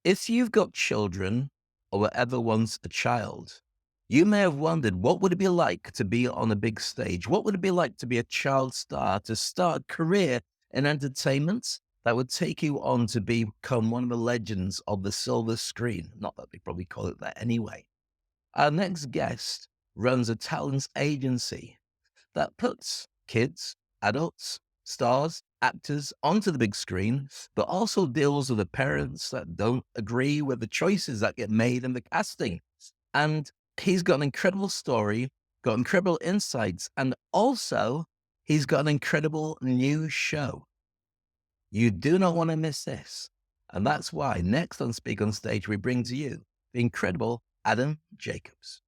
If you've got children or were ever once a child, you may have wondered what would it be like to be on a big stage? What would it be like to be a child star, to start a career in entertainment that would take you on to become one of the legends of the silver screen? Not that they probably call it that anyway. Our next guest runs a talent agency that puts kids, adults, stars, actors onto the big screen, but also deals with the parents that don't agree with the choices that get made in the casting. And he's got an incredible story, got incredible insights, and also he's got an incredible new show. You do not want to miss this. And that's why next on Speak on Stage, we bring to you the incredible Adam Jacobs.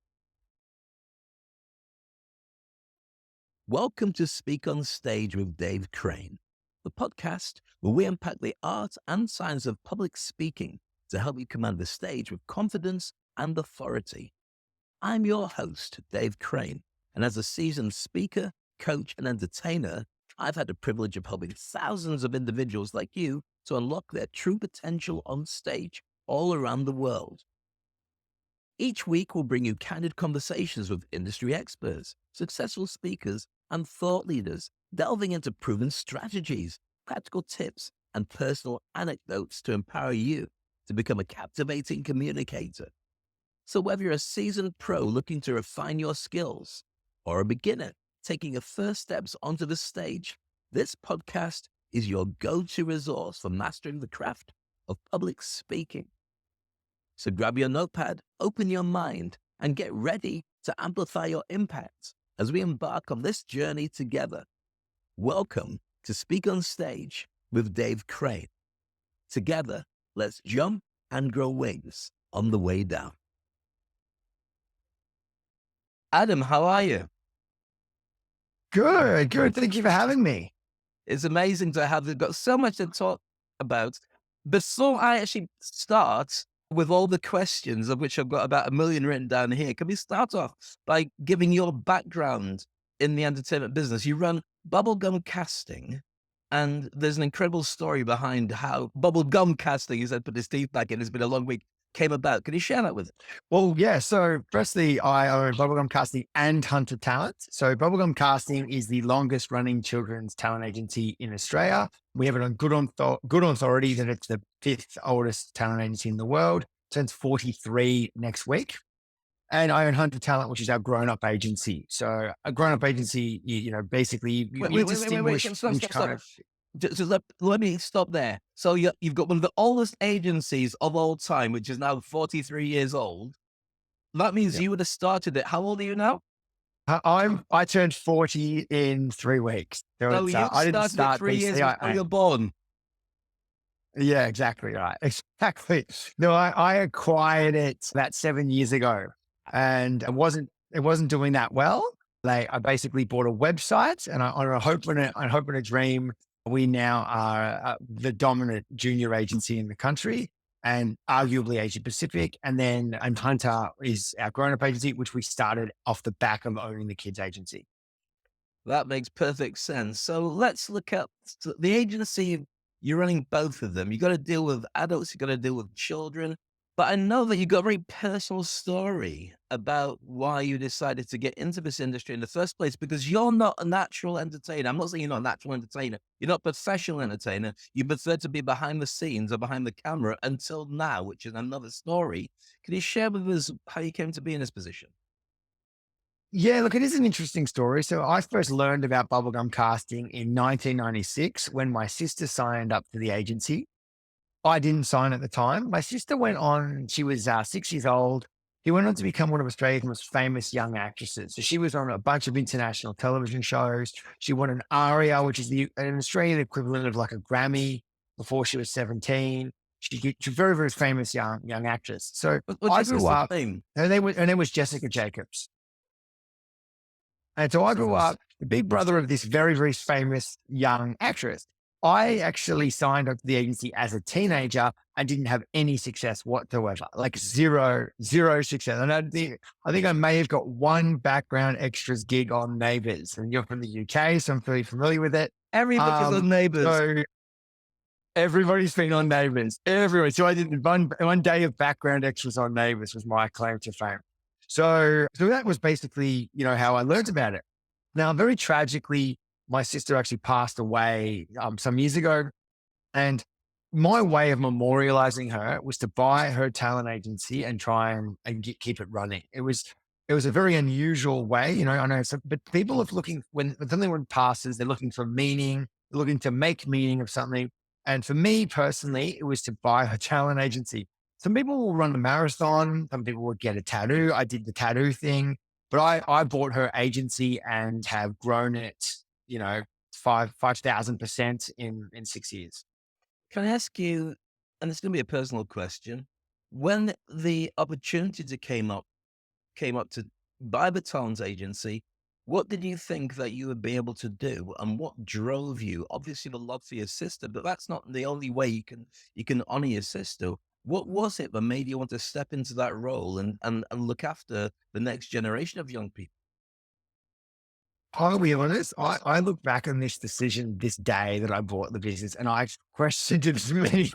Welcome to Speak on Stage with davecrane, the podcast where we unpack the art and science of public speaking to help you command the stage with confidence and authority. I'm your host, davecrane, and as a seasoned speaker, coach, and entertainer, I've had the privilege of helping thousands of individuals like you to unlock their true potential on stage all around the world. Each week, we'll bring you candid conversations with industry experts, successful speakers, and thought leaders, delving into proven strategies, practical tips, and personal anecdotes to empower you to become a captivating communicator. So whether you're a seasoned pro looking to refine your skills or a beginner taking your first steps onto the stage, this podcast is your go-to resource for mastering the craft of public speaking. So grab your notepad, open your mind, and get ready to amplify your impact as we embark on this journey together. Welcome to Speak on Stage with davecrane. Together, let's jump and grow wings on the way down. Adam, how are you? Good. Thank you for having me. It's amazing to have. We've got so much to talk about. Before I actually start with all the questions, of which I've got about 1 million written down here, can we start off by giving your background in the entertainment business? You run bubblegum casting, and there's an incredible story behind how bubblegum casting, he's had put his teeth back in, it's been a long week, came about. Can you share that with us? Well, yeah. So firstly, I own Bubblegum Casting and Hunter Talent. So Bubblegum Casting is the longest running children's talent agency in Australia. We have it on good authority that it's the 5th oldest talent agency in the world. Turns 43 next week. And I own Hunter Talent, which is our grown-up agency. So a grown-up agency, basically we distinguish Stop. which kind of. Just let me stop there. So you've got one of the oldest agencies of all time, which is now 43 years old. That means you would have started it. How old are you now? I turned 40 in 3 weeks. So you I didn't started start it 3 years BC. before you're born. Yeah, exactly right. Exactly. No, I acquired it about 7 years ago, and it wasn't doing that well. Like I basically bought a website, and on a hope and a dream, we now are the dominant junior agency in the country, and arguably Asia Pacific. And Hunter is our grown-up agency, which we started off the back of owning the kids agency. That makes perfect sense. So let's look at the agency. You're running both of them. You got to deal with adults, you got to deal with children. But I know that you got a very personal story about why you decided to get into this industry in the first place, because you're not a natural entertainer. I'm not saying you're not a natural entertainer. You're not a professional entertainer. You prefer to be behind the scenes or behind the camera until now, which is another story. Can you share with us how you came to be in this position? Yeah, look, it is an interesting story. So I first learned about bubblegum casting in 1996 when my sister signed up for the agency. I didn't sign at the time. My sister went on, she was 6 years old. She went on to become one of Australia's most famous young actresses. So she was on a bunch of international television shows. She won an ARIA, which is an Australian equivalent of like a Grammy, before she was 17. She's a very, very famous young actress. So What's I your grew sister's up, name? her name was Jessica Jacobs. And so I grew up the big brother of this very, very famous young actress. I actually signed up to the agency as a teenager and didn't have any success whatsoever, like zero success. And I think I may have got one background extras gig on Neighbours, and you're from the UK, so I'm fairly familiar with it. Everybody's on Neighbours. So Everybody's been on Neighbours. Everyone. So I did one day of background extras on Neighbours was my claim to fame. So that was basically, how I learned about it. Now, very tragically, my sister actually passed away some years ago. And my way of memorializing her was to buy her talent agency and try and keep it running. It was a very unusual way, I know, but people are looking when something passes, they're looking for meaning, they're looking to make meaning of something. And for me personally, it was to buy her talent agency. Some people will run a marathon, some people would get a tattoo. I did the tattoo thing, but I bought her agency and have grown it, you know, 5,000% in 6 years. Can I ask you, and it's going to be a personal question, when the opportunity came up to buy the talent agency, what did you think that you would be able to do, and what drove you? Obviously, the love for your sister, but that's not the only way you can honor your sister. What was it that made you want to step into that role and look after the next generation of young people? I'll be honest, I look back on this decision this day that I bought the business and I questioned it as many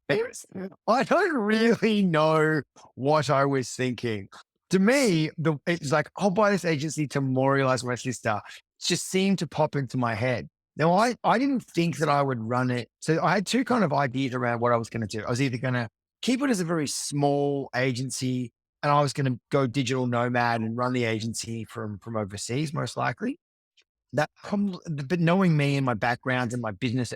times. I don't really know what I was thinking. To me, it's like, I'll buy this agency to memorialize my sister. It just seemed to pop into my head. Now, I didn't think that I would run it. So I had two kind of ideas around what I was going to do. I was either going to keep it as a very small agency and I was going to go digital nomad and run the agency from overseas, most likely but knowing me and my background and my business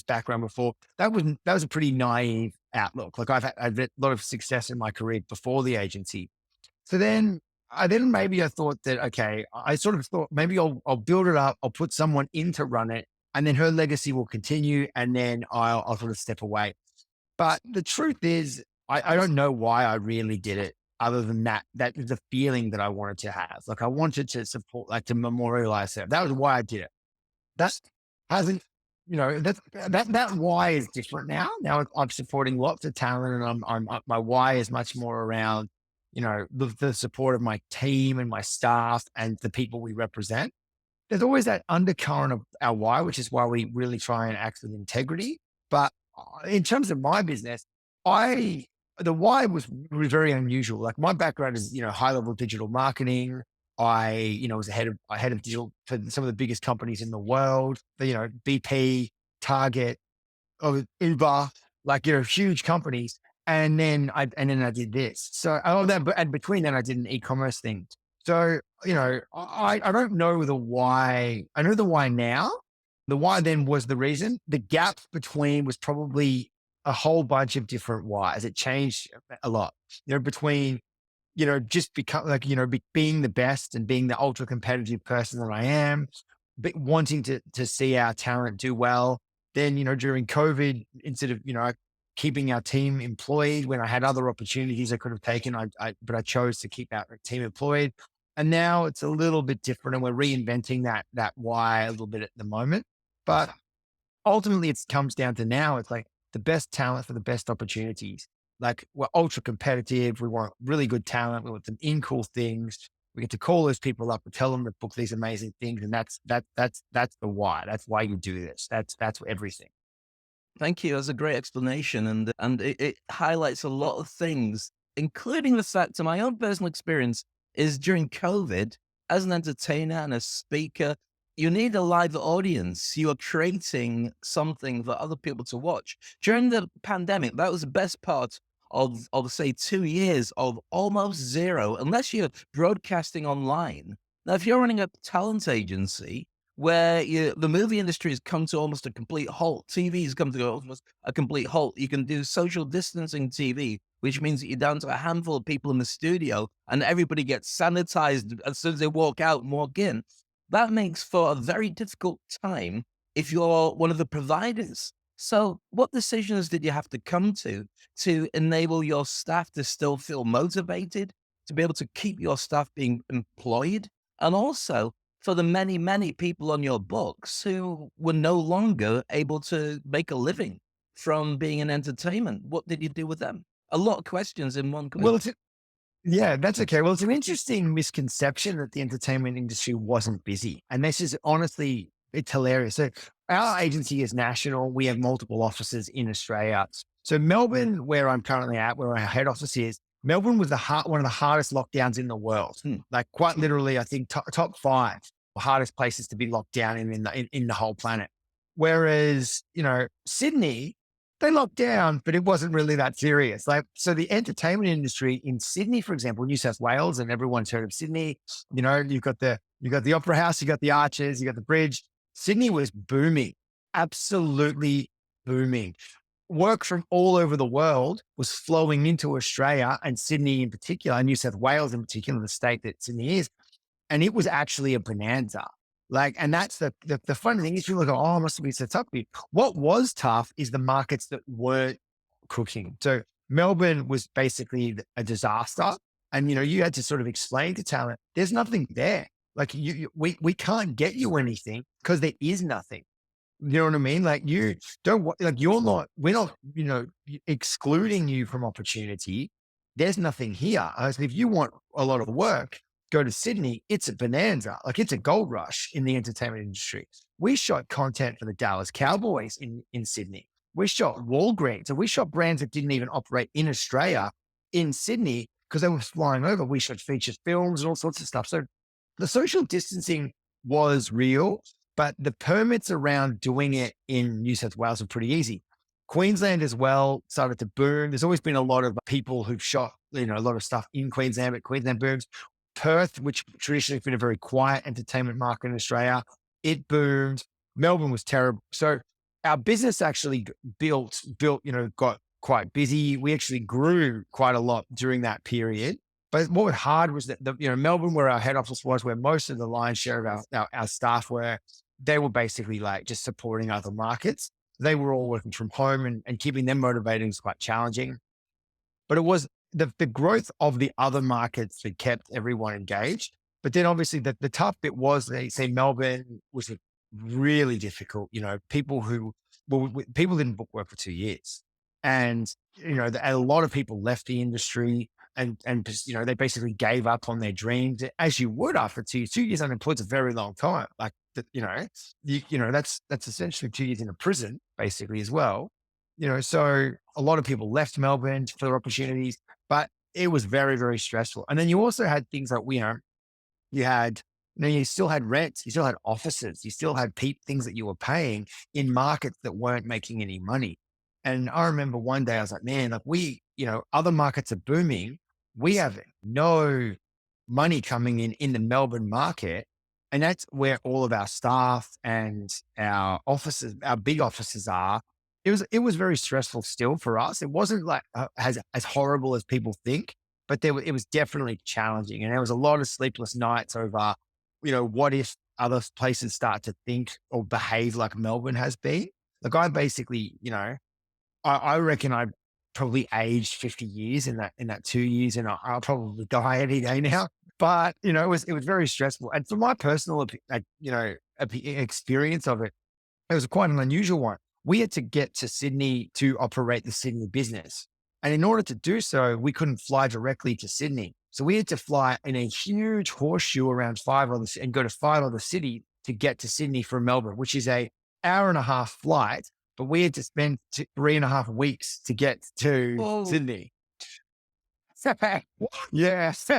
background before, that was a pretty naive outlook. Like I've had a lot of success in my career before the agency. So then maybe I thought that, okay, I sort of thought maybe I'll build it up, I'll put someone in to run it, and then her legacy will continue, and then I'll sort of step away. But the truth is, I don't know why I really did it. Other than that was the feeling that I wanted to have. Like I wanted to support, like to memorialize her. That was why I did it. That hasn't, that why is different now. Now I'm supporting lots of talent, and my why is much more around, the support of my team and my staff and the people we represent. There's always that undercurrent of our why, which is why we really try and act with integrity. But in terms of my business, I the why was very unusual. Like my background is, high level digital marketing. Was a head of digital for some of the biggest companies in the world. BP, Target, Uber, like huge companies. And then I did this. So and between then I did an e-commerce thing. So I don't know the why. I know the why now. The why then was the reason. The gap between was probably a whole bunch of different whys. It changed a lot. Between just become like, being the best and being the ultra competitive person that I am, but wanting to see our talent do well. Then, during COVID, instead of, keeping our team employed when I had other opportunities I could have taken, but I chose to keep our team employed. And now it's a little bit different and we're reinventing that why a little bit at the moment. But ultimately it comes down to now, it's like the best talent for the best opportunities. Like we're ultra competitive. We want really good talent. We want them in cool things. We get to call those people up and tell them to book these amazing things. And that's the why. That's why you do this. That's everything. Thank you. That's a great explanation, and it highlights a lot of things, including the fact, to my own personal experience, is during COVID, as an entertainer and a speaker, you need a live audience. You are creating something for other people to watch. During the pandemic, that was the best part of say 2 years of almost zero, unless you're broadcasting online. Now, if you're running a talent agency, where the movie industry has come to almost a complete halt. TV has come to almost a complete halt. You can do social distancing TV, which means that you're down to a handful of people in the studio and everybody gets sanitized as soon as they walk out and walk in. That makes for a very difficult time if you're one of the providers. So, what decisions did you have to come to enable your staff to still feel motivated, to be able to keep your staff being employed, and also for the many, many people on your books who were no longer able to make a living from being in entertainment? What did you do with them? A lot of questions in one question. Well, yeah, that's okay. Well, it's an interesting misconception that the entertainment industry wasn't busy. And this is honestly, it's hilarious. So our agency is national. We have multiple offices in Australia. So Melbourne, where I'm currently at, where our head office is, Melbourne was one of the hardest lockdowns in the world. Hmm. Like quite literally, I think top five hardest places to be locked down in the whole planet. Whereas, Sydney, they locked down, but it wasn't really that serious. Like, so the entertainment industry in Sydney, for example, New South Wales, and everyone's heard of Sydney, you've got the Opera House, you got the Arches, you got the Bridge. Sydney was booming, absolutely booming. Work from all over the world was flowing into Australia and Sydney in particular, and New South Wales in particular, the state that Sydney is. And it was actually a bonanza. Like, and that's the funny thing is people go, oh, it must have been so tough. What was tough is the markets that weren't cooking. So Melbourne was basically a disaster. And, you had to sort of explain to talent, there's nothing there. Like we can't get you anything because there is nothing. You know what I mean? Like you don't like we're not, excluding you from opportunity. There's nothing here. If you want a lot of work, go to Sydney. It's a bonanza. Like it's a gold rush in the entertainment industry. We shot content for the Dallas Cowboys in Sydney. We shot Walgreens. So we shot brands that didn't even operate in Australia in Sydney because they were flying over. We shot feature films and all sorts of stuff. So the social distancing was real, but the permits around doing it in New South Wales are pretty easy. Queensland as well started to boom. There's always been a lot of people who've shot, a lot of stuff in Queensland, but Queensland booms. Perth, which traditionally has been a very quiet entertainment market in Australia, it boomed. Melbourne was terrible. So our business actually got quite busy. We actually grew quite a lot during that period. But what was hard was that Melbourne, where our head office was, where most of the lion's share of our staff were, they were basically like just supporting other markets. They were all working from home and keeping them motivated was quite challenging. But it was the growth of the other markets that kept everyone engaged. But then obviously the tough bit was, they say Melbourne was really difficult. People didn't book work for 2 years. And, a lot of people left the industry and they basically gave up on their dreams, as you would after 2 years. 2 years unemployed is a very long time. Like, that's essentially 2 years in a prison, basically, as well. So a lot of people left Melbourne for their opportunities, but it was very, very stressful. And then you also had things like, you still had rent, you still had offices, you still had things that you were paying in markets that weren't making any money. And I remember one day I was like, man, like other markets are booming. We have no money coming in the Melbourne market. And that's where all of our staff and our offices, our big offices are. It was very stressful still for us. It wasn't like as horrible as people think, but it was definitely challenging. And there was a lot of sleepless nights over, what if other places start to think or behave like Melbourne has been? Like I basically, I reckon I probably aged 50 years in that 2 years, and I'll probably die any day now. But it was very stressful. And for my personal, experience of it, it was quite an unusual one. We had to get to Sydney to operate the Sydney business. And in order to do so, we couldn't fly directly to Sydney. So we had to fly in a huge horseshoe around and go to 5 other cities to get to Sydney from Melbourne, which is a hour and a half flight. But we had to spend 3.5 weeks to get to Whoa. Sydney. Yes.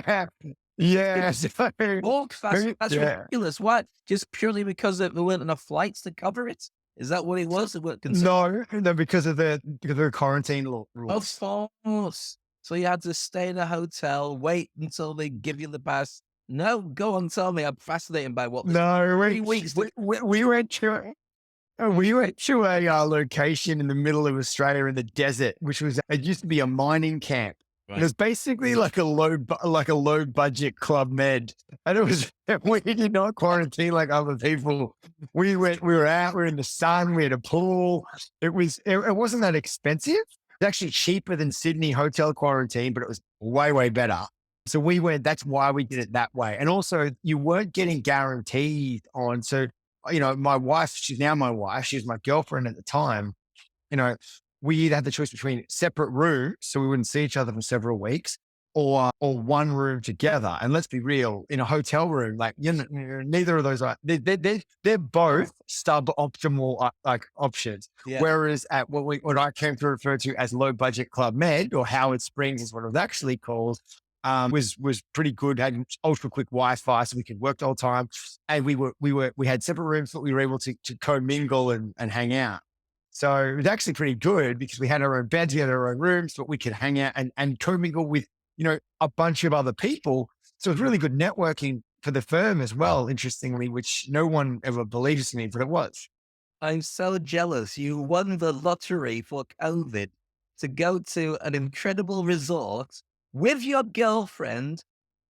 Yes. Walk fast. That's ridiculous. What? Just purely because there weren't enough flights to cover it? Is that what it was? No, because of the quarantine rules. Of course. So you had to stay in a hotel, wait until they give you the pass. No, go on, tell me. I'm fascinated by what. No, 3 weeks. we went to a location in the middle of Australia in the desert, which it used to be a mining camp. Right. It was basically like a low budget Club Med, and we did not quarantine like other people. We were out, we were in the sun, we had a pool. It wasn't that expensive. It's actually cheaper than Sydney hotel quarantine, but it was way, way better. So that's why we did it that way. And also you weren't getting guaranteed on. So, my wife, she's now my wife, she was my girlfriend at the time. We either had the choice between separate rooms, so we wouldn't see each other for several weeks, or one room together. And let's be real, in a hotel room, like neither of those are they're both suboptimal like options. Yeah. Whereas at what I came to refer to as low budget Club Med, or Howard Springs is what it was actually called, was pretty good. Had ultra quick Wi-Fi, so we could work the whole time. And we had separate rooms, but we were able to commingle and hang out. So it was actually pretty good because we had our own beds, we had our own rooms, but we could hang out and commingle with, a bunch of other people. So it was really good networking for the firm as well, interestingly, which no one ever believes me, but it was. I'm so jealous. You won the lottery for COVID to go to an incredible resort with your girlfriend,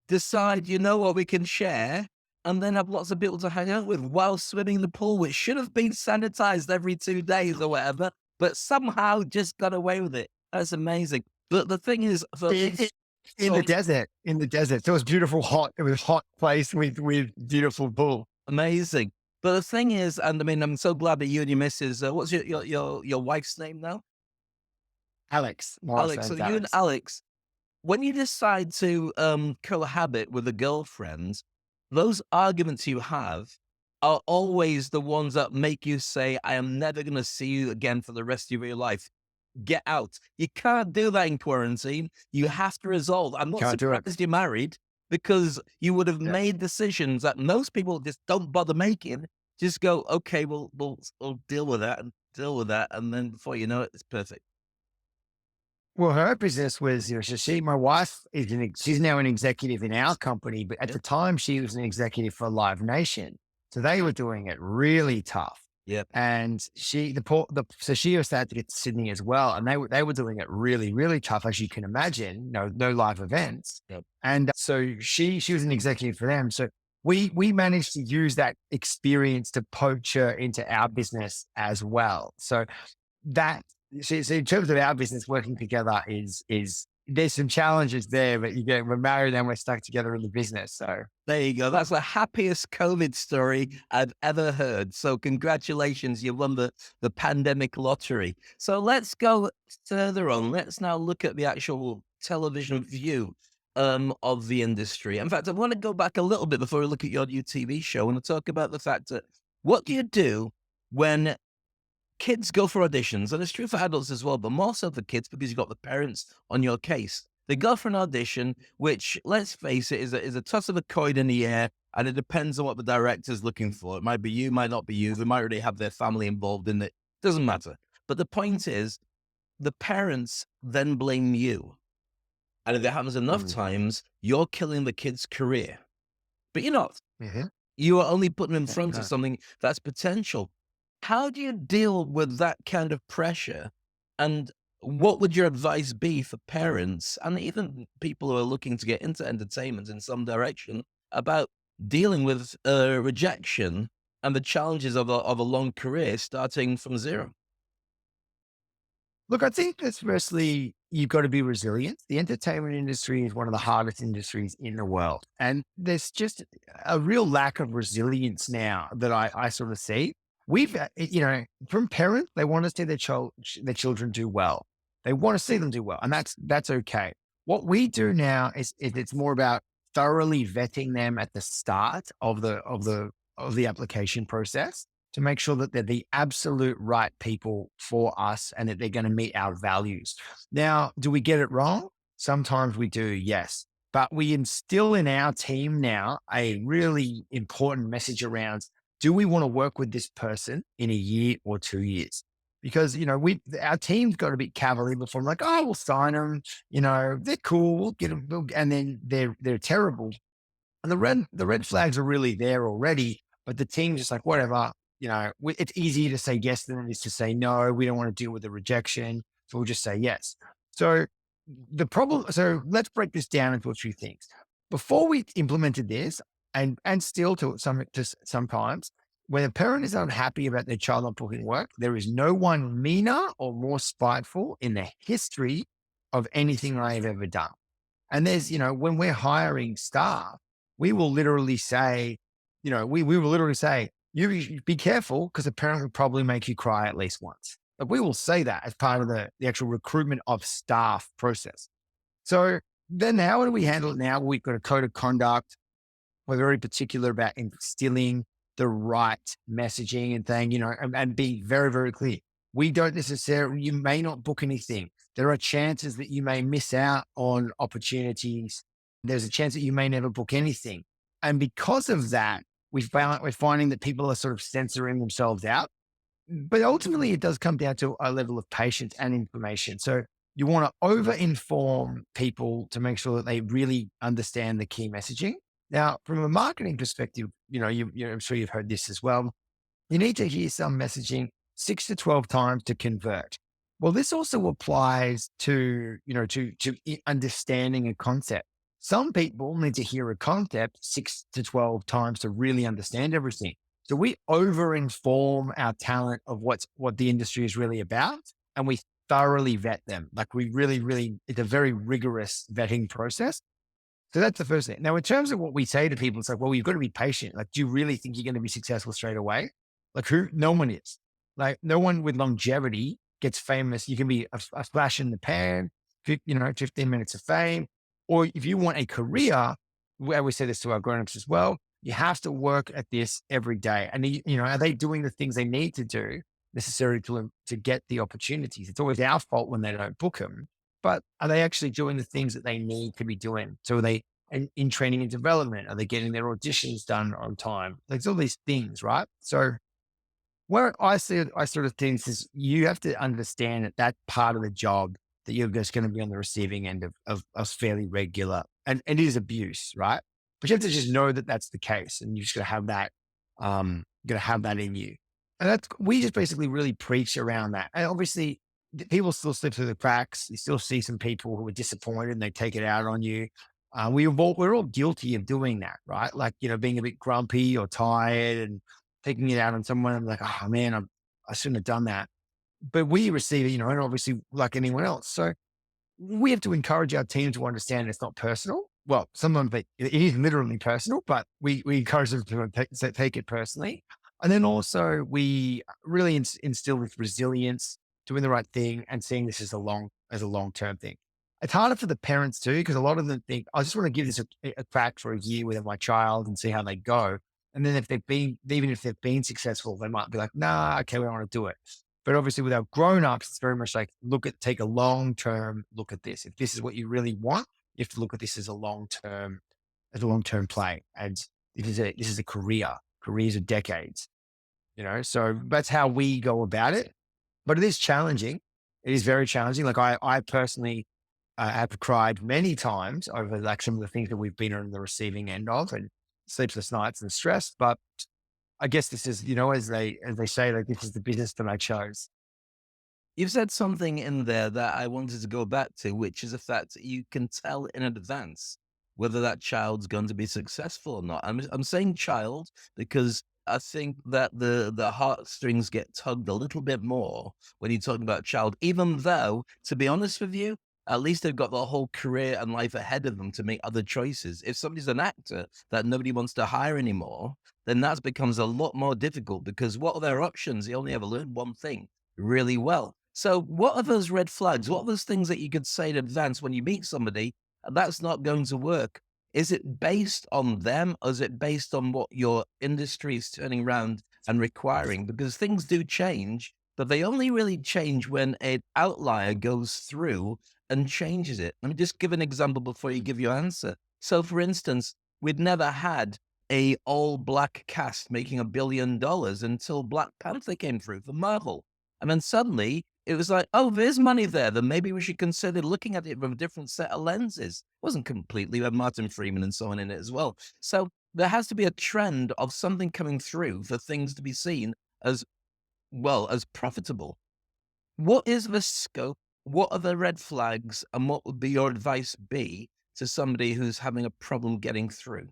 decide, you know what, we can share, and then have lots of people to hang out with while swimming in the pool, which should have been sanitized every 2 days or whatever, but somehow just got away with it. That's amazing. But the thing is, for In the desert, in the desert. So it was beautiful, hot. It was a hot place with beautiful pool. amazing. But the thing is, and I mean, I'm so glad that you and your missus, what's your wife's name now? Alex, Morris Alex. So name's you and Alex. Alex, when you decide to cohabit with a girlfriend, those arguments you have are always the ones that make you say, I am never going to see you again for the rest of your life. Get out. You can't do that in quarantine. You have to resolve. I'm not Can't do it. surprised you're married, because you would have Yeah. made decisions that most people just don't bother making. Just go, okay, we'll deal with that and deal with that. And then before you know it, it's perfect. Well, her business was, so my wife she's now an executive in our company, but at Yep. the time she was an executive for Live Nation. So they were doing it really tough. Yep. And so she was started to get to Sydney as well. And they were doing it really, really tough, as you can imagine, no live events. Yep. And so she was an executive for them. So we managed to use that experience to poach her into our business as well. So that so in terms of our business working together is there's some challenges there, but we're married and we're stuck together in the business. So There you go. That's the happiest COVID story I've ever heard. So congratulations, you won the pandemic lottery. So let's go further on. Let's now look at the actual television view of the industry. In fact, I want to go back a little bit before we look at your new TV show and talk about the fact that what do you do when kids go for auditions, and it's true for adults as well, but more so for kids because you've got the parents on your case. They go for an audition, which, let's face it, is a toss of a coin in the air, and it depends on what the director's looking for. It might be you, might not be you. They might already have their family involved in it. Doesn't matter. But the point is, the parents then blame you. And if it happens enough mm, times, you're killing the kid's career. But you're not. mhm, You are only putting them in yeah, front of no. something that's potential. How do you deal with that kind of pressure? And what would your advice be for parents and even people who are looking to get into entertainment in some direction about dealing with rejection and the challenges of a long career starting from zero? Look, I think that's firstly, you've got to be resilient. The entertainment industry is one of the hardest industries in the world. And there's just a real lack of resilience now that I sort of see. From parents, they want to see their children do well. They want to see them do well. And that's okay. What we do now is it's more about thoroughly vetting them at the start of the application process to make sure that they're the absolute right people for us and that they're going to meet our values. Now, do we get it wrong? Sometimes we do, yes. But we instill in our team now a really important message around, do we want to work with this person in a year or 2 years? Because our team's got a bit cavalier before. I'm like, oh, we'll sign them. They're cool. We'll get them, and then they're terrible. And the red flags are really there already, but the team's just like, whatever, it's easier to say yes than it is to say no. We don't want to deal with the rejection. So we'll just say yes. So let's break this down into a few things. Before we implemented this, and still sometimes, when a parent is unhappy about their child not booking work, there is no one meaner or more spiteful in the history of anything I have ever done. And when we're hiring staff, we will literally say, we will literally say, you be careful because a parent will probably make you cry at least once. Like we will say that as part of the actual recruitment of staff process. So Then how do we handle it now? We've got a code of conduct. We're very particular about instilling the right messaging and saying, and being very, very clear. We don't necessarily, you may not book anything. There are chances that you may miss out on opportunities. There's a chance that you may never book anything. And because of that, we're finding that people are sort of censoring themselves out. But ultimately, it does come down to a level of patience and information. So you want to over inform people to make sure that they really understand the key messaging. Now, from a marketing perspective, I'm sure you've heard this as well. You need to hear some messaging 6 to 12 times to convert. Well, this also applies to, understanding a concept. Some people need to hear a concept 6 to 12 times to really understand everything. So we over inform our talent of what the industry is really about, and we thoroughly vet them. Like we really, really, it's a very rigorous vetting process. So that's the first thing. Now, in terms of what we say to people, it's like, well, you've got to be patient. Like, do you really think you're going to be successful straight away? Like, no one is. Like, no one with longevity gets famous. You can be a flash in the pan, 15 minutes of fame. Or if you want a career, where we say this to our grown-ups as well, you have to work at this every day. And, are they doing the things they need to do necessary to get the opportunities? It's always our fault when they don't book them. But are they actually doing the things that they need to be doing? So are they in training and development? Are they getting their auditions done on time? There's all these things, right? So where I see it, I sort of think is you have to understand that part of the job that you're just going to be on the receiving end of fairly regular, and it is abuse, right? But you have to just know that that's the case, and you just got to have that, got to have that in you. And we just basically really preach around that. And obviously, people still slip through the cracks. You still see some people who are disappointed and they take it out on you. We're all guilty of doing that, right? Like, being a bit grumpy or tired and taking it out on someone. I'm like, oh man, I shouldn't have done that. But we receive it, and obviously like anyone else. So we have to encourage our team to understand it's not personal. Well, sometimes it is literally personal, but we encourage them to take it personally. And then also we really instill with resilience, doing the right thing and seeing this as a long-term thing. It's harder for the parents too, because a lot of them think, I just want to give this a crack for a year with my child and see how they go. And then even if they've been successful, they might be like, nah, okay, we don't want to do it. But obviously with our grown-ups, it's very much like, take a long-term look at this. If this is what you really want, you have to look at this as a long-term play. And this is a career. Careers are decades, so that's how we go about it. But it is challenging. It is very challenging. Like I personally have cried many times over like some of the things that we've been on the receiving end of, and sleepless nights and stress. But I guess this is, as they say, like this is the business that I chose. You've said something in there that I wanted to go back to, which is the fact that you can tell in advance whether that child's going to be successful or not. I'm saying child because I think that the heartstrings get tugged a little bit more when you're talking about child, even though, to be honest with you, at least they've got the whole career and life ahead of them to make other choices. If somebody's an actor that nobody wants to hire anymore, then that becomes a lot more difficult because what are their options? They only ever learn one thing really well. So, what are those red flags? What are those things that you could say in advance when you meet somebody and that's not going to work? Is it based on them or is it based on what your industry is turning around and requiring? Because things do change, but they only really change when an outlier goes through and changes it. Let me just give an example before you give your answer. So, for instance, we'd never had a all black cast making $1 billion until Black Panther came through for Marvel. And then suddenly it was like, oh, there's money there. Then maybe we should consider looking at it from a different set of lenses. It wasn't completely, we had Martin Freeman and so on in it as well. So there has to be a trend of something coming through for things to be seen as well as profitable. What is the scope? What are the red flags? And what would be your advice be to somebody who's having a problem getting through?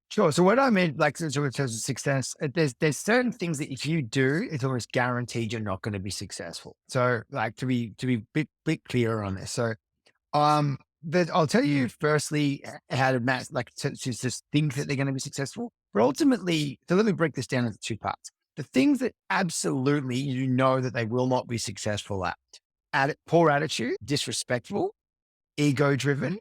Sure. So what I mean, like, so in terms of success, there's certain things that if you do, it's almost guaranteed you're not going to be successful. So, like, to be bit clearer on this. So, I'll tell you firstly how to match, like, to just think that they're going to be successful. But ultimately, so let me break this down into two parts. The things that absolutely that they will not be successful at poor attitude, disrespectful, ego driven,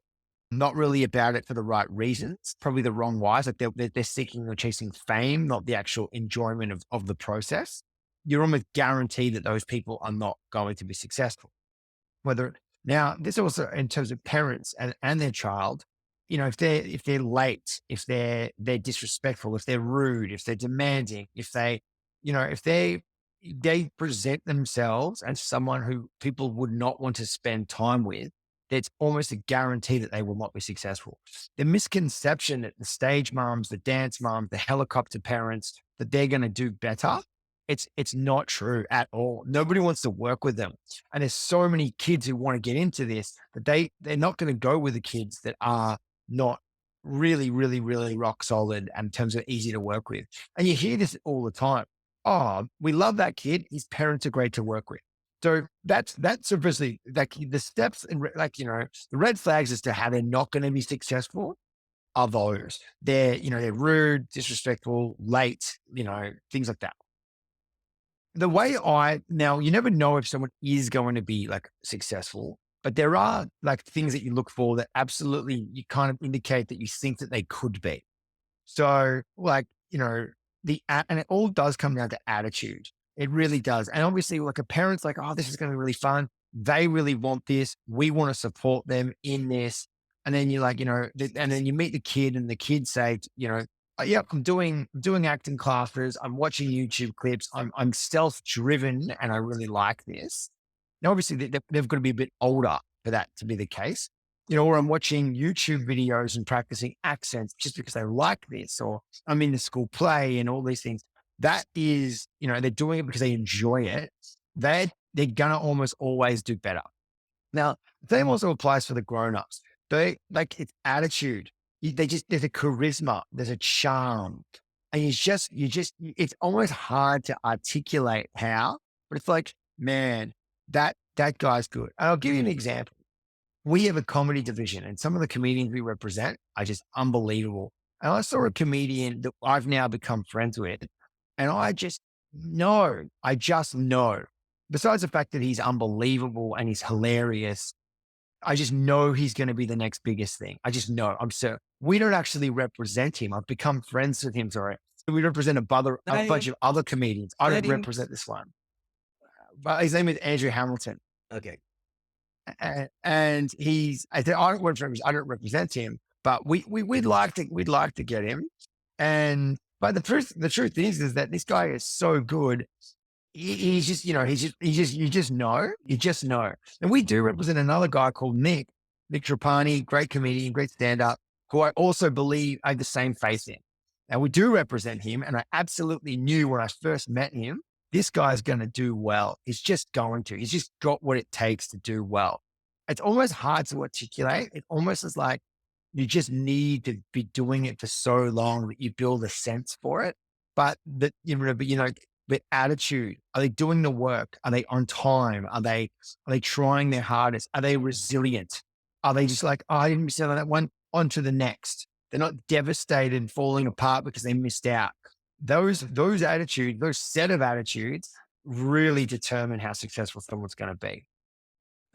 not really about it for the right reasons, probably the wrong whys. Like they're seeking or chasing fame, not the actual enjoyment of the process. You're almost guaranteed that those people are not going to be successful. Whether now this also in terms of parents and their child, if they're late, if they're disrespectful, if they're rude, if they're demanding, if they present themselves as someone who people would not want to spend time with, it's almost a guarantee that they will not be successful. The misconception that the stage moms, the dance moms, the helicopter parents, that they're going to do better, it's not true at all. Nobody wants to work with them. And there's so many kids who want to get into this that they're not going to go with the kids that are not really, really, really rock solid and in terms of easy to work with. And you hear this all the time. Oh, we love that kid. His parents are great to work with. So that's obviously like the steps and the red flags as to how they're not going to be successful are those. They're rude, disrespectful, late, things like that. The way now you never know if someone is going to be like successful, but there are like things that you look for that absolutely you kind of indicate that you think that they could be. So, and it all does come down to attitude. It really does. And obviously, like a parent's like, oh, this is going to be really fun. They really want this. We want to support them in this. And then you're like, and then you meet the kid and the kid say, yep, I'm doing acting classes. I'm watching YouTube clips. I'm self-driven and I really like this. Now, obviously, they've got to be a bit older for that to be the case or I'm watching YouTube videos and practicing accents just because I like this, or I'm in the school play and all these things. That is, they're doing it because they enjoy it. They're gonna almost always do better. Now, the same also applies for the grown-ups. They like it's attitude. There's a charisma, there's a charm. And it's almost hard to articulate how, but it's like, man, that guy's good. And I'll give you an example. We have a comedy division and some of the comedians we represent are just unbelievable. And I saw a comedian that I've now become friends with, and I just know, besides the fact that he's unbelievable and he's hilarious, I just know he's going to be the next biggest thing. I just know. I'm so we don't actually represent him. I've become friends with him. Sorry. We represent a bunch of other comedians. I don't Name. represent this one. But his name is Andrew Hamilton. Okay. And I don't represent him, but we'd like to get him. But the truth is that this guy is so good. He's just, you just know. And we do represent another guy called Nick Trapani, great comedian, great stand up, who I also believe I have the same faith in. And we do represent him. And I absolutely knew when I first met him, this guy's going to do well. He's just got what it takes to do well. It's almost hard to articulate. It almost is like you just need to be doing it for so long that you build a sense for it. But but attitude, are they doing the work? Are they on time? Are they trying their hardest? Are they resilient? Are they just like, oh, I didn't miss out on that one, on to the next? They're not devastated, falling apart because they missed out. Those attitudes, those set of attitudes really determine how successful someone's going to be.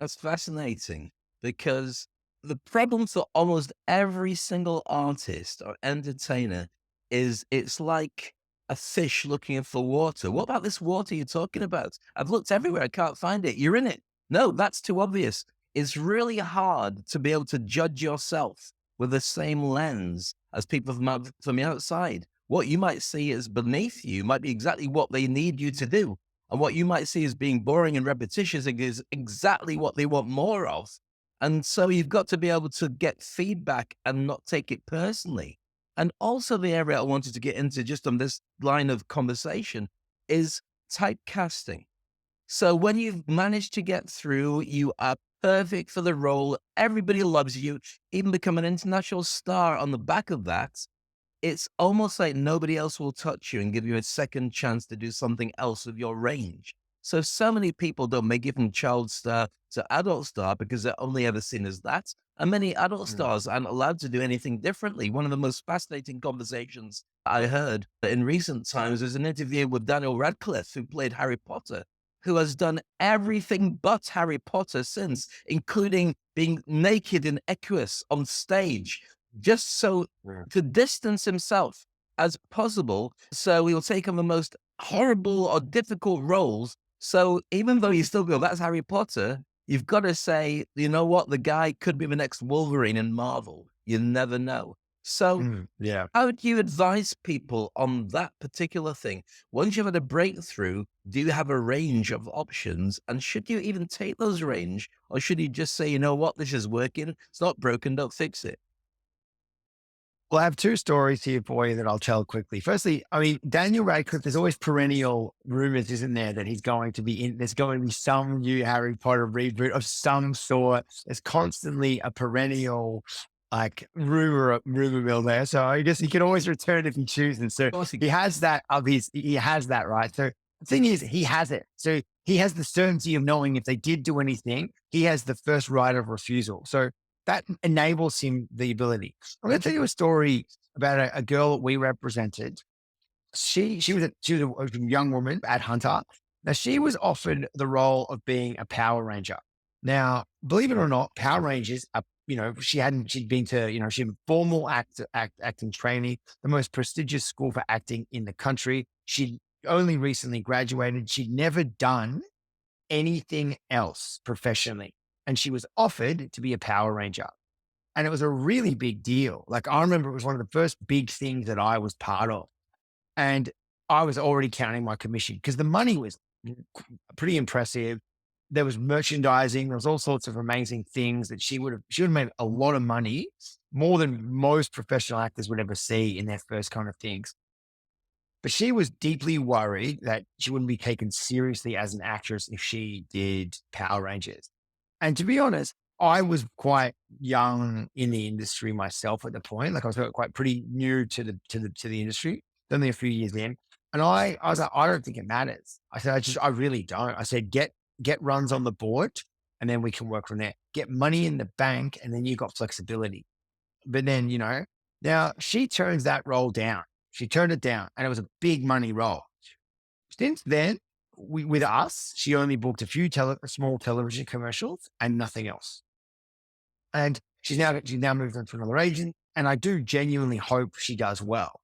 That's fascinating because the problem for almost every single artist or entertainer is it's like a fish looking for water. What about this water you're talking about? I've looked everywhere. I can't find it. You're in it. No, that's too obvious. It's really hard to be able to judge yourself with the same lens as people from the outside. What you might see as beneath you might be exactly what they need you to do. And what you might see as being boring and repetitious is exactly what they want more of. And so you've got to be able to get feedback and not take it personally. And also the area I wanted to get into just on this line of conversation is typecasting. So when you've managed to get through, you are perfect for the role. Everybody loves you, even become an international star on the back of that. It's almost like nobody else will touch you and give you a second chance to do something else with your range. So many people don't make it from child star to adult star because they're only ever seen as that. And many adult stars aren't allowed to do anything differently. One of the most fascinating conversations I heard in recent times was an interview with Daniel Radcliffe, who played Harry Potter, who has done everything but Harry Potter since, including being naked in Equus on stage, just so Yeah. to distance himself as possible. So he'll take on the most horrible or difficult roles. So even though you still go, that's Harry Potter, you've got to say, you know what? The guy could be the next Wolverine in Marvel. You never know. So Yeah. how would you advise people on that particular thing? Once you've had a breakthrough, do you have a range of options? And should you even take those range? Or should you just say, you know what, this is working. It's not broken, don't fix it. Well, I have two stories here for you that I'll tell quickly. Firstly, I mean, Daniel Radcliffe, there's always perennial rumors, isn't there, that he's going to be in, there's going to be some new Harry Potter reboot of some sort. There's constantly a perennial, like, rumor mill there. So I guess he can always return if he chooses. So Of course, he has that he has that, right? So the thing is, he has it. So he has the certainty of knowing if they did do anything, he has the first right of refusal. So that enables him the ability. I'm going to tell you a story about a girl that we represented. She was a young woman at Hunter. Now she was offered the role of being a Power Ranger. Now, believe it or not, Power Rangers are, she'd been to, she had formal acting training, the most prestigious school for acting in the country. She'd only recently graduated. She'd never done anything else professionally. And she was offered to be a Power Ranger. And it was a really big deal. Like, I remember it was one of the first big things that I was part of. And I was already counting my commission because the money was pretty impressive. There was merchandising. There was all sorts of amazing things that she would have made a lot of money, more than most professional actors would ever see in their first kind of things. But she was deeply worried that she wouldn't be taken seriously as an actress if she did Power Rangers. And to be honest, I was quite young in the industry myself at the point. Like, I was quite pretty new to the industry, only a few years in. And I was like, I don't think it matters. I said, I really don't. I said, get runs on the board and then we can work from there. Get money in the bank and then you got flexibility. But then, now she turns that role down. She turned it down and it was a big money role. Since then, with us, she only booked a few small television commercials and nothing else. And she's now moved on to another agent. And I do genuinely hope she does well.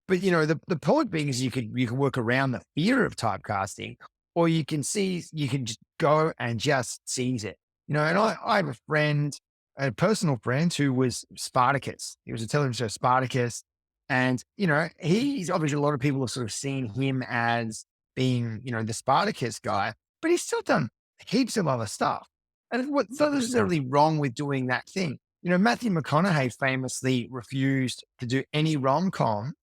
But the point being is you can work around the fear of typecasting, or you can just go and just seize it. And I have a personal friend who was Spartacus. He was a television show Spartacus. And, he's obviously, a lot of people have sort of seen him as being, the Spartacus guy, but he's still done heaps of other stuff. And what's not necessarily wrong with doing that thing. Matthew McConaughey famously refused to do any rom-com,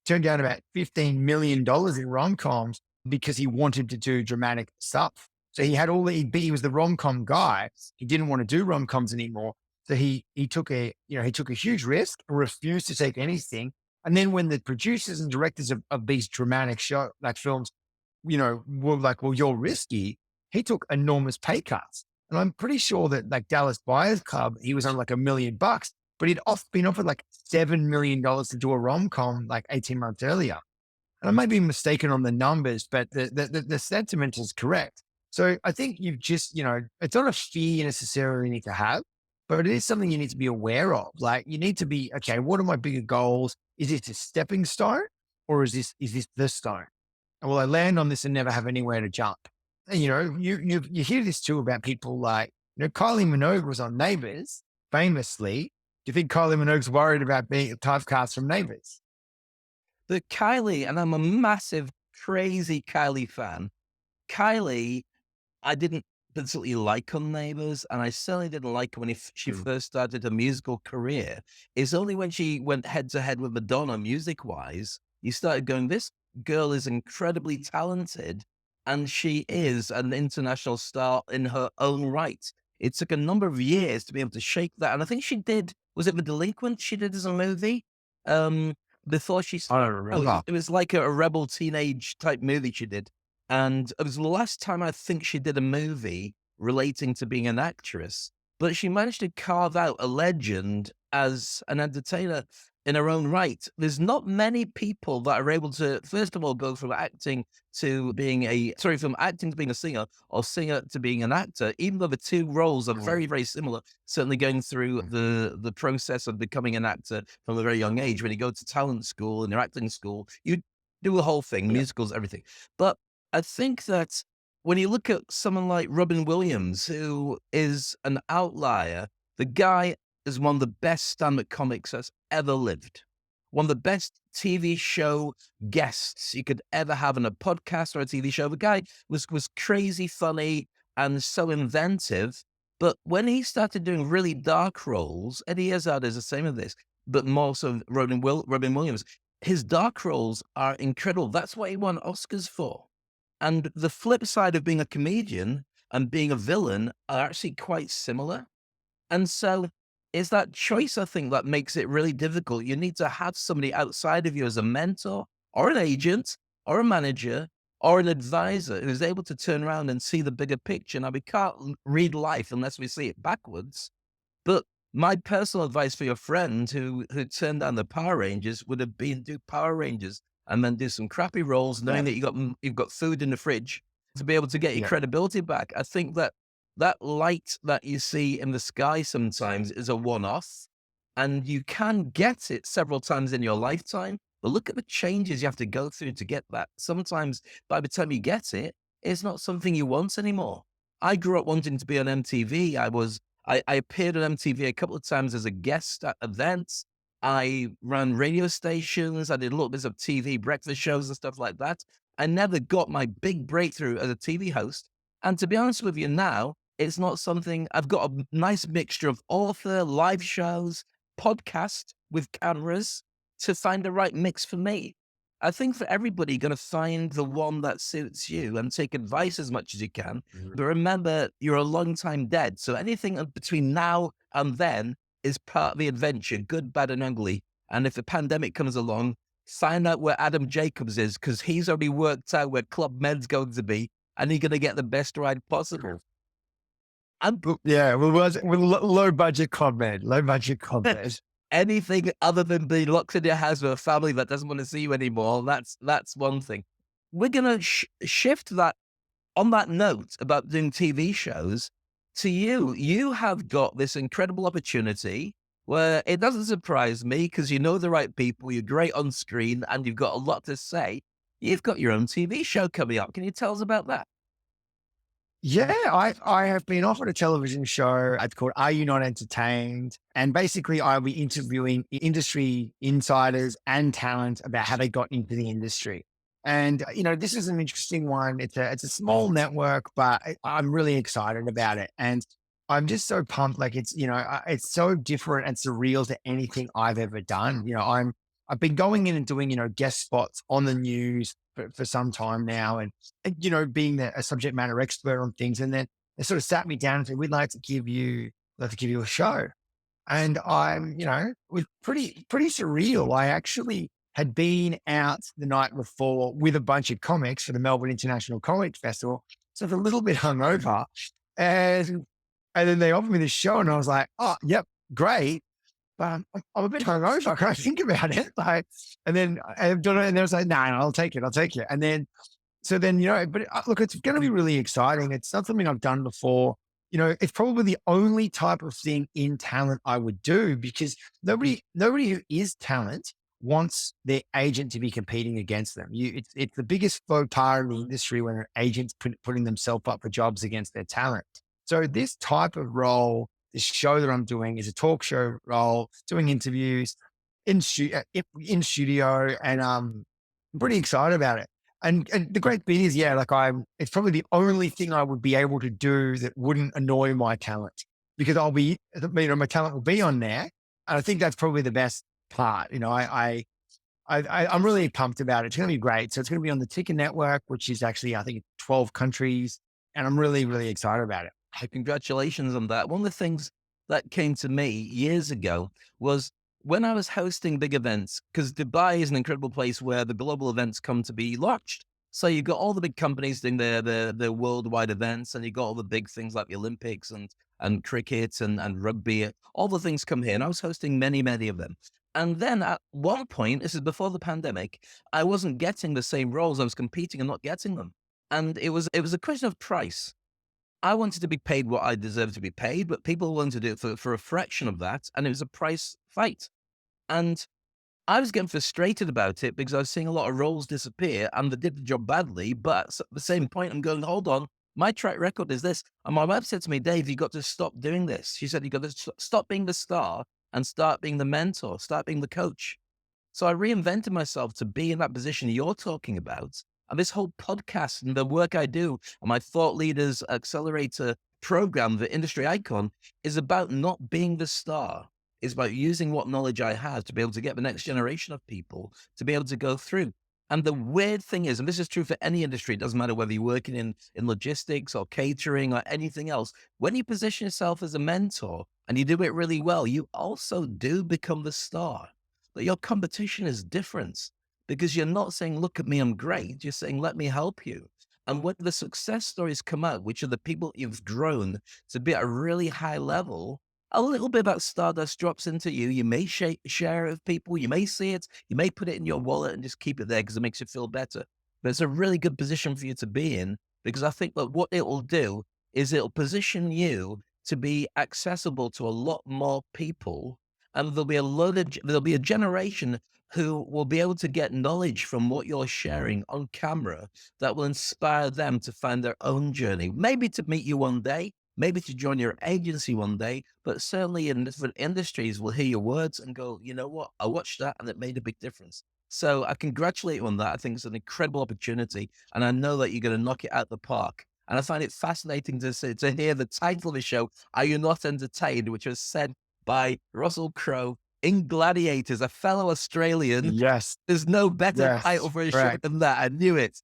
turned down about $15 million in rom-coms because he wanted to do dramatic stuff. So he was the rom-com guy. He didn't want to do rom-coms anymore. So he took a huge risk, refused to take anything. And then when the producers and directors of these dramatic films, were like, well, you're risky, he took enormous pay cuts. And I'm pretty sure that, like, Dallas Buyers Club, he was on like $1 million, but he'd been offered like $7 million to do a rom-com like 18 months earlier. And I might be mistaken on the numbers, but the sentiment is correct. So I think it's not a fear you necessarily need to have, but it is something you need to be aware of. Like, you need to be, okay, what are my bigger goals? Is this a stepping stone or is this the stone? And will I land on this and never have anywhere to jump? And, you hear this too about people like, Kylie Minogue was on Neighbours famously. Do you think Kylie Minogue's worried about being typecast from Neighbours? But Kylie, and I'm a massive, crazy Kylie fan. Kylie, I didn't particularly like on Neighbours, and I certainly didn't like her when she Mm. first started her musical career. It's only when she went head to head with Madonna music-wise, you started going, this girl is incredibly talented, and she is an international star in her own right. It took a number of years to be able to shake that, and I think she did, was it The Delinquent she did as a movie? Um, before she I don't oh, remember. it was like a rebel teenage type movie she did. And it was the last time I think she did a movie relating to being an actress, but she managed to carve out a legend as an entertainer. in her own right. There's not many people that are able to, first of all, go from acting to being from acting to being a singer, or singer to being an actor, even though the two roles are Mm, very, very similar. Certainly going through mm, the process of becoming an actor from a very young age. When you go to talent school and your acting school, you do the whole thing, yeah. musicals, everything. But I think that when you look at someone like Robin Williams, who is an outlier, the guy is one of the best stand-up comics that's ever lived. One of the best TV show guests you could ever have in a podcast or a TV show. The guy was crazy funny and so inventive. But when he started doing really dark roles, Eddie Izzard is the same as this, but more so Robin Williams. His dark roles are incredible. That's what he won Oscars for. And the flip side of being a comedian and being a villain are actually quite similar. And so it's that choice, I think, that makes it really difficult. You need to have somebody outside of you as a mentor or an agent or a manager or an advisor who's able to turn around and see the bigger picture. Now, we can't read life unless we see it backwards. But my personal advice for your friend who turned down the Power Rangers would have been do Power Rangers and then do some crappy roles, knowing Yeah. that you've got food in the fridge to be able to get your Yeah. credibility back. I think that that light that you see in the sky sometimes is a one-off, and you can get it several times in your lifetime. But look at the changes you have to go through to get that. Sometimes by the time you get it, it's not something you want anymore. I grew up wanting to be on MTV. I appeared on MTV a couple of times as a guest at events. I ran radio stations. I did a little bit of TV breakfast shows and stuff like that. I never got my big breakthrough as a TV host. And to be honest with you now, it's not something I've got a nice mixture of author, live shows, podcast with cameras to find the right mix for me. I think for everybody, you're going to find the one that suits you and take advice as much as you can. Mhm. But remember, you're a long time dead. So anything between now and then is part of the adventure, good, bad, and ugly. And if a pandemic comes along, find out where Adam Jacobs is, because he's already worked out where Club Med's going to be, and he's going to get the best ride possible. And Yeah. Well, with low budget comment, low budget comment. anything other than being locked in your house with a family that doesn't want to see you anymore, that's one thing. We're going to shift that on that note about doing TV shows, to you, you have got this incredible opportunity where it doesn't surprise me because you know the right people, you're great on screen, and you've got a lot to say. You've got your own TV show coming up. Can you tell us about that? Yeah, I have been offered a television show. It's called Are You Not Entertained? And basically, I'll be interviewing industry insiders and talent about how they got into the industry. And this is an interesting one. It's a small network, but I'm really excited about it. And I'm just so pumped. Like it's so different and surreal to anything I've ever done. I've been going in and doing guest spots on the news for some time now, and being a subject matter expert on things. And then they sort of sat me down and said, "We'd like to give you a show." And it was pretty surreal. I actually had been out the night before with a bunch of comics for the Melbourne International Comic Festival. So I was a little bit hungover. And and then they offered me this show, and I was like, "Oh, yep, great." But I'm a bit hungover. Can I think about it? Like, and then I don't know. And they was like, "No, no, I'll take it. I'll take it." And then so then, but look, it's going to be really exciting. It's not something I've done before. It's probably the only type of thing in talent I would do, because nobody who is talent wants their agent to be competing against them. It's the biggest faux pas in the industry when an agent's putting themselves up for jobs against their talent. So this type of role, this show that I'm doing, is a talk show role, doing interviews in studio, and I'm pretty excited about it. And the great bit is, yeah, like it's probably the only thing I would be able to do that wouldn't annoy my talent, because my talent will be on there. And I think that's probably the best part. I'm really pumped about it. It's going to be great. So it's going to be on the Ticker Network, which is actually, I think, 12 countries. And I'm really, really excited about it. Hey, congratulations on that. One of the things that came to me years ago was when I was hosting big events, because Dubai is an incredible place where the global events come to be launched. So you've got all the big companies doing their worldwide events, and you've got all the big things like the Olympics and cricket and rugby. All the things come here. And I was hosting many, many of them. And then at one point, this is before the pandemic, I wasn't getting the same roles. I was competing and not getting them. And it was a question of price. I wanted to be paid what I deserved to be paid, but people were willing to do it for a fraction of that. And it was a price fight. And I was getting frustrated about it because I was seeing a lot of roles disappear and they did the job badly. But at the same point, I'm going, hold on, my track record is this. And my wife said to me, Dave, you got to stop doing this. She said, you got to stop being the star and start being the mentor, start being the coach. So I reinvented myself to be in that position you're talking about. And this whole podcast and the work I do and my Thought Leaders Accelerator program, the industry icon, is about not being the star. It's about using what knowledge I have to be able to get the next generation of people to be able to go through. And the weird thing is, and this is true for any industry, it doesn't matter whether you're working in logistics or catering or anything else, when you position yourself as a mentor and you do it really well, you also do become the star. But your competition is different because you're not saying, look at me, I'm great. You're saying, let me help you. And when the success stories come out, which are the people you've grown to be at a really high level, a little bit of that stardust drops into you. You may share it with people. You may see it. You may put it in your wallet and just keep it there because it makes you feel better. But it's a really good position for you to be in because I think that what it will do is it'll position you to be accessible to a lot more people, and there'll be a generation who will be able to get knowledge from what you're sharing on camera that will inspire them to find their own journey, maybe to meet you one day, maybe to join your agency one day, but certainly in different industries will hear your words and go, you know what, I watched that and it made a big difference. So I congratulate you on that. I think it's an incredible opportunity, and I know that you're going to knock it out the park. And I find it fascinating to hear the title of the show, Are You Not Entertained? Which was said by Russell Crowe in Gladiators, a fellow Australian. Yes. There's no better title Yes. for a show Correct. than that. I knew it.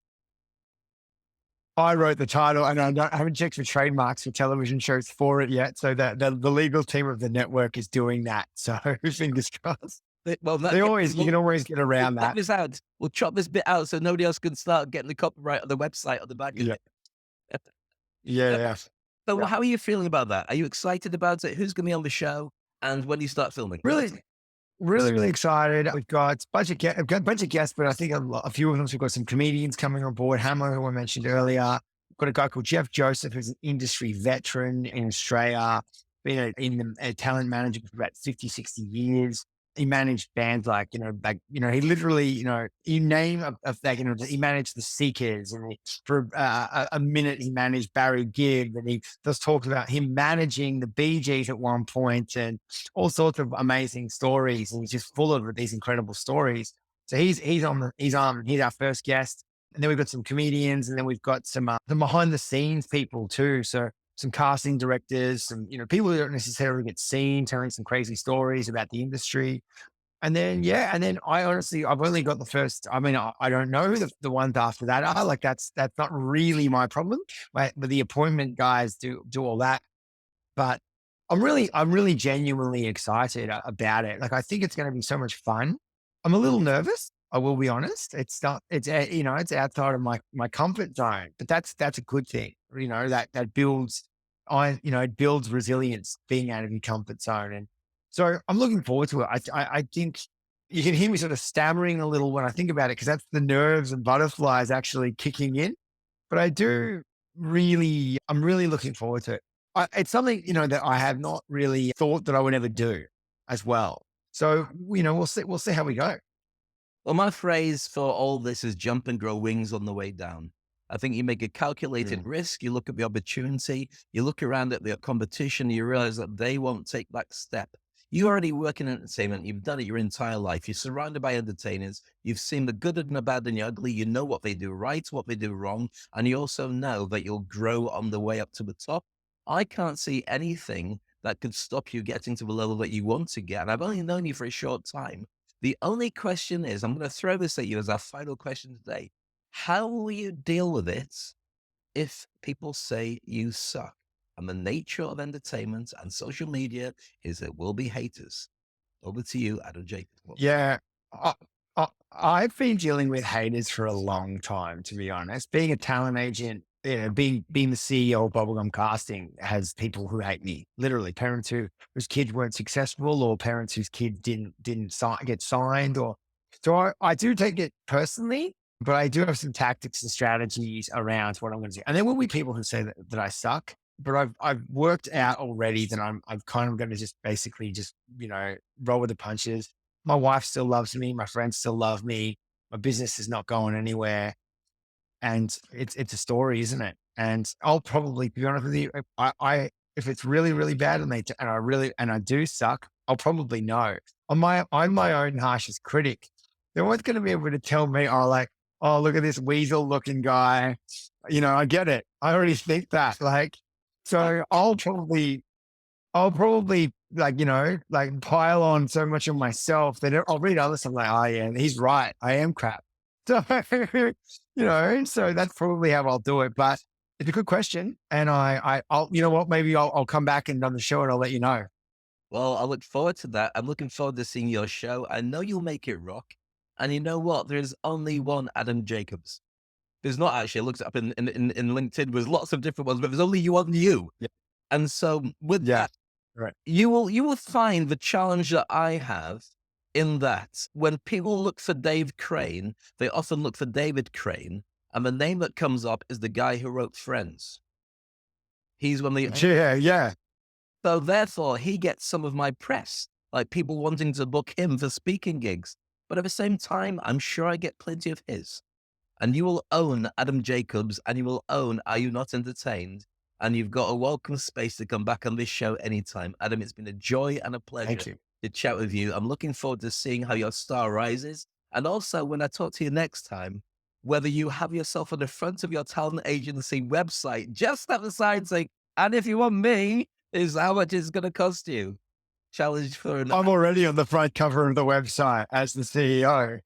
I wrote the title, and I haven't checked for trademarks for television shows for it yet. So that the legal team of the network is doing that. So fingers crossed. Well, They always, you can always get we'll around cut that. this out. We'll chop this bit out so nobody else can start getting the copyright on the website on the back of Yeah. it. Yeah. Yeah. So Yeah. how are you feeling about that? Are you excited about it? Who's going to be on the show? And when do you start filming? Really, really, really excited. We've got I've got a bunch of guests, but I think a few of them. So we've got some comedians coming on board. Hammer, who I mentioned earlier. We've got a guy called Jeff Joseph, who's an industry veteran in Australia, been a talent manager for about 50, 60 years. He managed bands he literally, you name he managed the Seekers, and for a minute he managed Barry Gibb, and he just talked about him managing the Bee Gees at one point, and all sorts of amazing stories. And he's just full of these incredible stories. So he's our first guest. And then we've got some comedians, and then we've got some behind the scenes people too. So some casting directors, some, people who don't necessarily get seen telling some crazy stories about the industry. And then, yeah, and then I've only got the first. I mean, I don't know who the ones after that are. Like that's not really my problem. But the appointment guys do all that. But I'm really genuinely excited about it. Like, I think it's going to be so much fun. I'm a little nervous. I will be honest. It's not, it's outside of my comfort zone, but that's a good thing. That builds, it builds resilience being out of your comfort zone. And so I'm looking forward to it. I think you can hear me sort of stammering a little when I think about it, because that's the nerves and butterflies actually kicking in. But I'm really looking forward to it. It's something, that I have not really thought that I would ever do as well. So, we'll see how we go. Well, my phrase for all this is jump and grow wings on the way down. I think you make a calculated Mm. risk, you look at the opportunity, you look around at the competition, you realize that they won't take that step. You already work in entertainment, you've done it your entire life, you're surrounded by entertainers, you've seen the good and the bad and the ugly, you know what they do right, what they do wrong, and you also know that you'll grow on the way up to the top. I can't see anything that could stop you getting to the level that you want to get. And I've only known you for a short time. The only question is, I'm going to throw this at you as our final question today. How will you deal with it if people say you suck? And the nature of entertainment and social media is there will be haters. Over to you, Adam Jacobs. Yeah. I've been dealing with haters for a long time, to be honest. Being a talent agent being the CEO of Bubblegum Casting has people who hate me. Literally, parents whose kids weren't successful, or parents whose kids didn't get signed, or so I do take it personally, but I do have some tactics and strategies around what I'm going to do. And there will be people who say that I suck, but I've worked out already that I'm kind of going to just basically just roll with the punches. My wife still loves me. My friends still love me. My business is not going anywhere, and it's a story, isn't it? And I'll probably, to be honest with you, I if it's really really bad and I do suck, I'll probably know. I'm my own harshest critic. They're always going to be able to tell me, oh, look at this weasel looking guy. I get it. I already think that. So I'll probably like pile on so much of myself that I'll read other stuff like, oh yeah, he's right. I am crap. So, so that's probably how I'll do it. But it's a good question. And I'll, maybe I'll come back and on the show and I'll let you know. Well, I look forward to that. I'm looking forward to seeing your show. I know you'll make it rock. And you know what? There's only one Adam Jacobs. There's not actually. I looked it up in LinkedIn. There's lots of different ones, but there's only you. Yeah. And so with Yeah. that, Right. you will find the challenge that I have in that when people look for Dave Crane, they often look for David Crane, and the name that comes up is the guy who wrote Friends. He's one of the Yeah. Yeah. so therefore he gets some of my press, like people wanting to book him for speaking gigs. But at the same time, I'm sure I get plenty of his. And you will own Adam Jacobs, and you will own Are You Not Entertained? And you've got a welcome space to come back on this show anytime. Adam, it's been a joy and a Thank pleasure you. to chat with you. I'm looking forward to seeing how your star rises. And also, when I talk to you next time, whether you have yourself on the front of your talent agency website, just at the side saying, and if you want me, is how much it's going to cost you. Challenge for an I'm already on the front cover of the website as the CEO.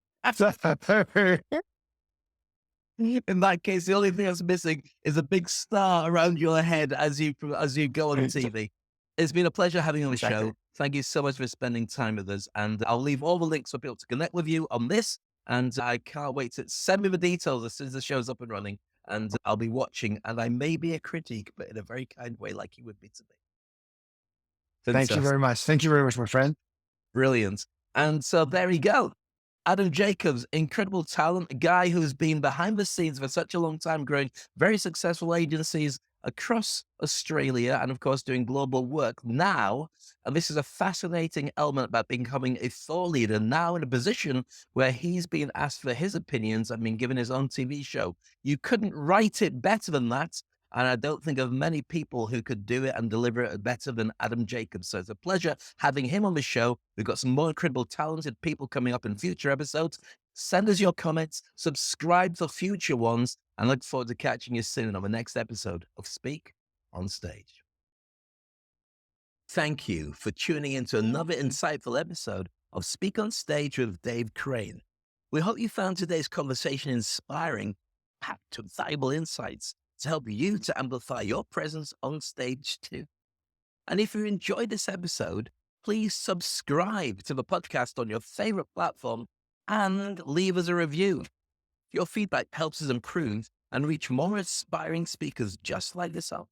In that case, the only thing that's missing is a big star around your head as you go on TV. It's been a pleasure having you on the Exactly. show. Thank you so much for spending time with us. And I'll leave all the links for people to connect with you on this. And I can't wait to send me the details as soon as the show's up and running. And I'll be watching. And I may be a critique, but in a very kind way, like you would be to me. Thank you Fantastic. very much. Thank you very much, my friend. Brilliant. And so there we go. Adam Jacobs, incredible talent, a guy who's been behind the scenes for such a long time, growing very successful agencies across Australia and, of course, doing global work now. And this is a fascinating element about becoming a thought leader now in a position where he's being asked for his opinions and been given his own TV show. You couldn't write it better than that. And I don't think of many people who could do it and deliver it better than Adam Jacobs. So it's a pleasure having him on the show. We've got some more incredible, talented people coming up in future episodes. Send us your comments, subscribe for future ones, and look forward to catching you soon on the next episode of Speak on Stage. Thank you for tuning into another insightful episode of Speak on Stage with Dave Crane. We hope you found today's conversation inspiring, packed with valuable insights to help you to amplify your presence on stage too. And if you enjoyed this episode, please subscribe to the podcast on your favorite platform and leave us a review. Your feedback helps us improve and reach more inspiring speakers just like yourself.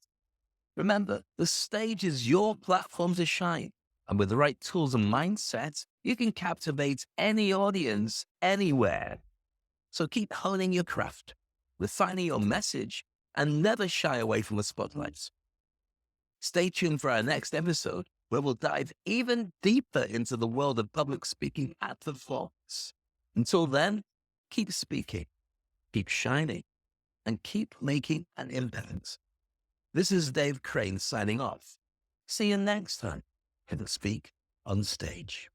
Remember, the stage is your platform to shine. And with the right tools and mindset, you can captivate any audience anywhere. So keep honing your craft, refining your message, and never shy away from the spotlights. Stay tuned for our next episode, where we'll dive even deeper into the world of public speaking and performance. Until then, keep speaking, keep shining, and keep making an impact. This is Dave Crane signing off. See you next time for the Speak on Stage.